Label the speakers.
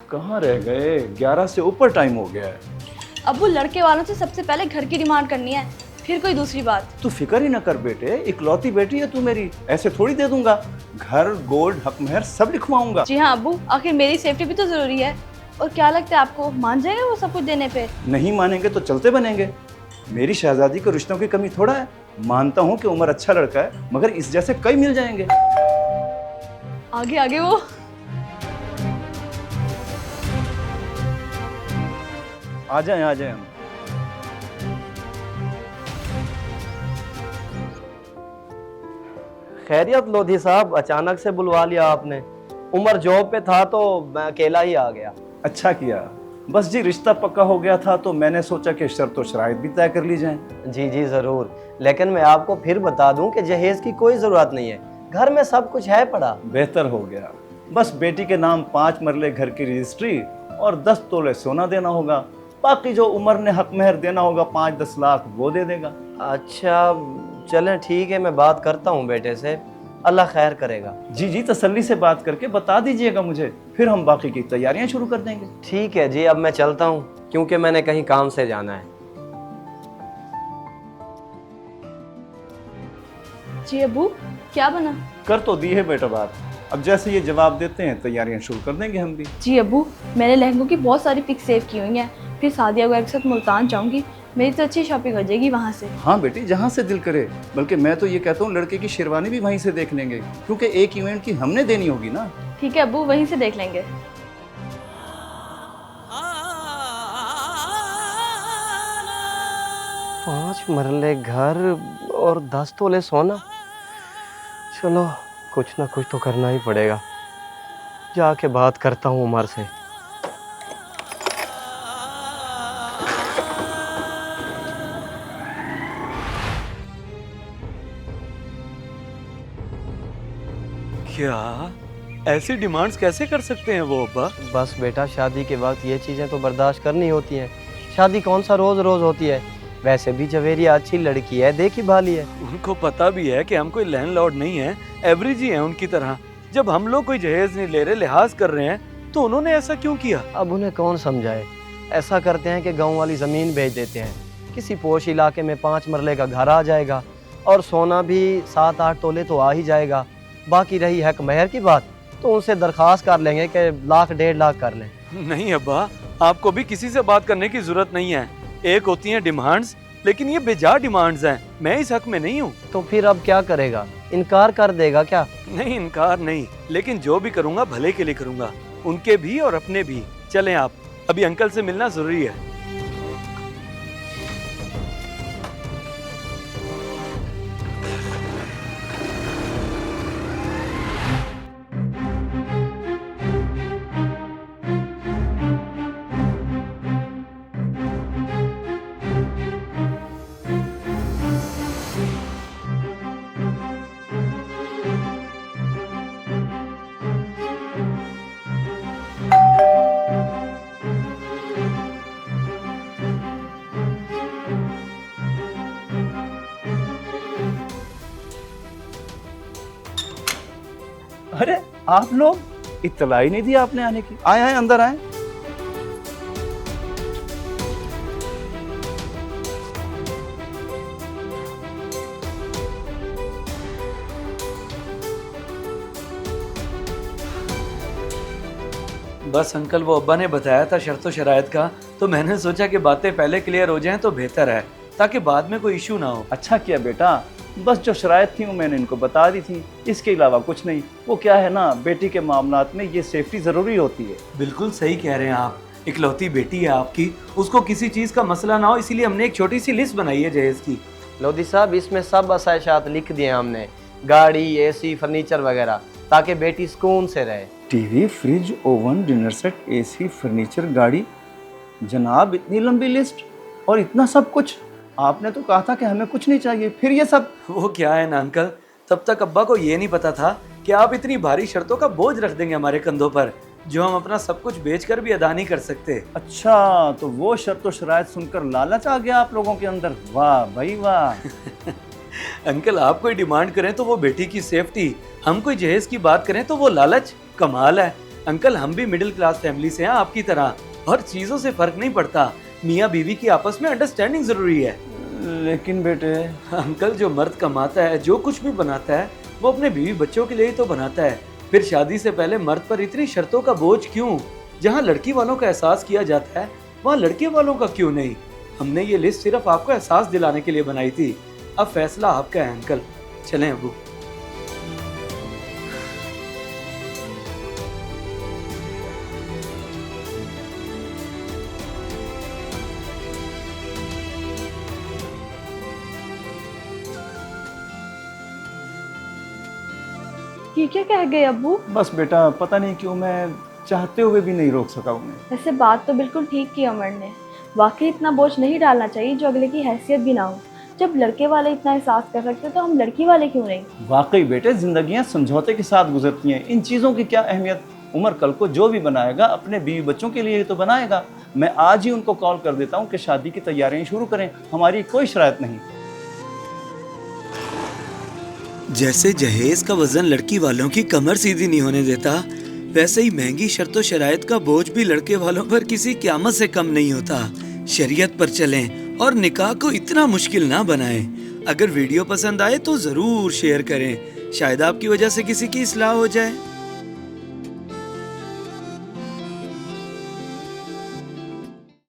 Speaker 1: कहाँ रह गए? 11 से ऊपर टाइम हो गया है।
Speaker 2: अब्बू, लड़के वालों से सबसे पहले घर की डिमांड करनी है, फिर कोई दूसरी बात।
Speaker 1: तू फिक्र ही ना कर बेटे, इकलौती बेटी है तू मेरी, ऐसे थोड़ी दे दूंगा। घर, गोल्ड, हक महर सब लिखवाऊंगा।
Speaker 2: जी हाँ अब्बू, आखिर मेरी सेफ्टी भी तो जरूरी है। और क्या लगता है आपको, मान जाएगा वो सब कुछ देने पे?
Speaker 1: नहीं मानेंगे तो चलते बनेंगे। मेरी शहजादी को रिश्तों की कमी थोड़ा है। मानता हूँ कि उमर अच्छा लड़का है, मगर इस जैसे कई मिल जाएंगे।
Speaker 2: आगे आगे वो।
Speaker 1: आ जाए हम।
Speaker 3: खैरियत लोधी साहब, अचानक से बुलवा लिया आपने। उमर जॉब पे था तो मैं अकेला ही आ गया।
Speaker 1: अच्छा किया। बस जी, रिश्ता पक्का हो गया था तो मैंने सोचा कि शर्त और शराइत भी तय कर ली जाएं।
Speaker 3: जी जी जरूर, लेकिन मैं आपको फिर बता दूं कि जहेज की कोई जरूरत नहीं है, घर में सब कुछ है पड़ा।
Speaker 1: बेहतर हो गया। बस बेटी के नाम 5 मरले घर की रजिस्ट्री और 10 तोले सोना देना होगा। बाकी जो उमर ने हक महर देना होगा 5-10 लाख वो दे देगा।
Speaker 3: अच्छा चलें ठीक है, मैं बात करता हूँ बेटे से, अल्लाह खैर करेगा।
Speaker 1: जी जी, तसल्ली से बात करके बता दीजिएगा मुझे, फिर हम बाकी की तैयारियां शुरू कर देंगे।
Speaker 3: ठीक है जी, अब मैं चलता हूँ क्योंकि मैंने कहीं काम से जाना है।
Speaker 2: जी अब्बू, क्या बना?
Speaker 1: कर तो दी है बेटा बात, अब जैसे ये जवाब देते हैं तैयारियां शुरू कर देंगे हम भी।
Speaker 2: जी अब्बू, मैंने लहंगों की बहुत सारी पिक सेव की हुई हैं, फिर सादिया वगैरह के साथ मुल्तान जाऊंगी, मेरी तो अच्छी शॉपिंग हो जाएगी वहाँ से।
Speaker 1: हाँ बेटी, जहाँ से दिल करे। बल्कि मैं तो ये कहता हूँ लड़के की शेरवानी भी वहीं से देख लेंगे, क्योंकि एक इवेंट की हमने देनी होगी ना।
Speaker 2: ठीक है अब्बू, वहीं से देख लेंगे।
Speaker 3: 5 मरले घर और 10 तोले सोना। चलो कुछ ना कुछ तो करना ही पड़ेगा, जाके बात करता हूँ उमर से।
Speaker 4: क्या ऐसी डिमांड्स कैसे कर सकते हैं वो अब्बा?
Speaker 3: बस बेटा, शादी के वक्त ये चीज़ें तो बर्दाश्त करनी होती हैं। शादी कौन सा रोज़ रोज़ होती है। वैसे भी जवेरिया अच्छी लड़की है, देखी भाली है।
Speaker 4: उनको पता भी है कि हम कोई लैंडलॉर्ड नहीं है, एवरेज ही है उनकी तरह। जब हम लोग कोई जहेज नहीं ले रहे, लिहाज कर रहे हैं, तो उन्होंने ऐसा क्यों किया?
Speaker 3: अब उन्हें कौन समझाए। ऐसा करते हैं कि गांव वाली ज़मीन बेच देते हैं, किसी पोश इलाके में 5 मरले का घर आ जाएगा और सोना भी 7-8 तोले तो आ ही जाएगा। बाकी रही हक महर की बात, तो उनसे दरख्वास्त कर लेंगे कि 1-1.5 लाख कर लें।
Speaker 4: नहीं अब्बा, आपको भी किसी से बात करने की जरूरत नहीं है। एक होती हैं डिमांड्स, लेकिन ये बेजा डिमांड्स हैं। मैं इस हक में नहीं हूँ।
Speaker 3: तो फिर अब क्या करेगा, इनकार कर देगा क्या?
Speaker 4: नहीं, इनकार नहीं, लेकिन जो भी करूँगा भले के लिए करूँगा, उनके भी और अपने भी। चलें आप, अभी अंकल से मिलना जरूरी है।
Speaker 1: अरे आप लोग, इत्तला ही नहीं दी आपने आने की। आए आए, अंदर आए।
Speaker 4: बस अंकल, वो अब्बा ने बताया था शर्त शराइत का, तो मैंने सोचा कि बातें पहले क्लियर हो जाएं तो बेहतर है, ताकि बाद में कोई इशू ना हो।
Speaker 1: अच्छा किया बेटा, बस जो शराइत थी वो मैंने इनको बता दी थी, इसके अलावा कुछ नहीं। वो क्या है ना, बेटी के मामलात में ये सेफ्टी ज़रूरी होती है।
Speaker 4: बिल्कुल सही कह रहे हैं आप। इकलौती बेटी है आपकी, उसको किसी चीज़ का मसला ना हो, इसीलिए हमने एक छोटी सी लिस्ट बनाई है जहेज की।
Speaker 3: लोधी साहब, इसमें सब आसाइशात लिख दिए हमने, गाड़ी, एसी, फर्नीचर वगैरह, ताकि बेटी सुकून से रहे।
Speaker 1: TV, fridge, oven, dinner set, AC, furniture, गाड़ी। जनाब, इतनी लंबी लिस्ट और इतना सब कुछ। आपने तो कहा था कि हमें कुछ नहीं चाहिए, फिर ये सब।
Speaker 4: वो क्या है ना अंकल, तब तक अब्बा को ये नहीं पता था कि आप इतनी भारी शर्तों का बोझ रख देंगे हमारे कंधों पर, जो हम अपना सब कुछ बेचकर भी अदा नहीं कर सकते।
Speaker 1: अच्छा, तो वो शर्त और शराइत सुनकर लालच आ गया आप लोगों के अंदर। वाह भाई वाह।
Speaker 4: अंकल, आप कोई डिमांड करें तो वो बेटी की सेफ्टी, हम कोई जहेज की बात करें तो वो लालच। कमाल है अंकल हम भी मिडिल क्लास फैमिली से हैं आपकी तरह, और चीजों से फर्क नहीं पड़ता। मियाँ बीवी की आपस में अंडरस्टैंडिंग जरूरी है।
Speaker 1: लेकिन बेटे,
Speaker 4: अंकल जो मर्द कमाता है, जो कुछ भी बनाता है, वो अपने बीवी बच्चों के लिए ही तो बनाता है। फिर शादी से पहले मर्द पर इतनी शर्तों का बोझ क्यों? जहाँ लड़की वालों का एहसास किया जाता है, वहाँ लड़के वालों का क्यों नहीं? हमने ये लिस्ट सिर्फ आपको एहसास दिलाने के लिए बनाई थी। अब फैसला आपका है अंकल, चलें अबू।
Speaker 2: ये क्या कह गए अब्बू?
Speaker 1: बस बेटा, पता नहीं क्यों मैं चाहते हुए भी नहीं रोक सका उन्हें।
Speaker 2: वैसे बात तो बिल्कुल ठीक की अमर ने। वाकई इतना बोझ नहीं डालना चाहिए जो अगले की हैसियत भी ना हो। जब लड़के वाले इतना एहसास कर सकते तो हम लड़की वाले क्यों नहीं?
Speaker 1: वाकई बेटे, जिंदगियां समझौते के साथ गुजरती हैं। इन चीज़ों की क्या अहमियत? उमर कल को जो भी बनाएगा अपने बीवी बच्चों के लिए ही तो बनाएगा। मैं आज ही उनको कॉल कर देता हूँ कि शादी की तैयारियां शुरू करें, हमारी कोई शरारत नहीं।
Speaker 4: जैसे जहेज का वजन लड़की वालों की कमर सीधी नहीं होने देता, वैसे ही महंगी शर्तों शराइत का बोझ भी लड़के वालों पर किसी क़यामत से कम नहीं होता। शरीयत पर चलें और निकाह को इतना मुश्किल ना बनाएं। अगर वीडियो पसंद आए तो ज़रूर शेयर करें, शायद आपकी वजह से किसी की इस्लाह हो जाए।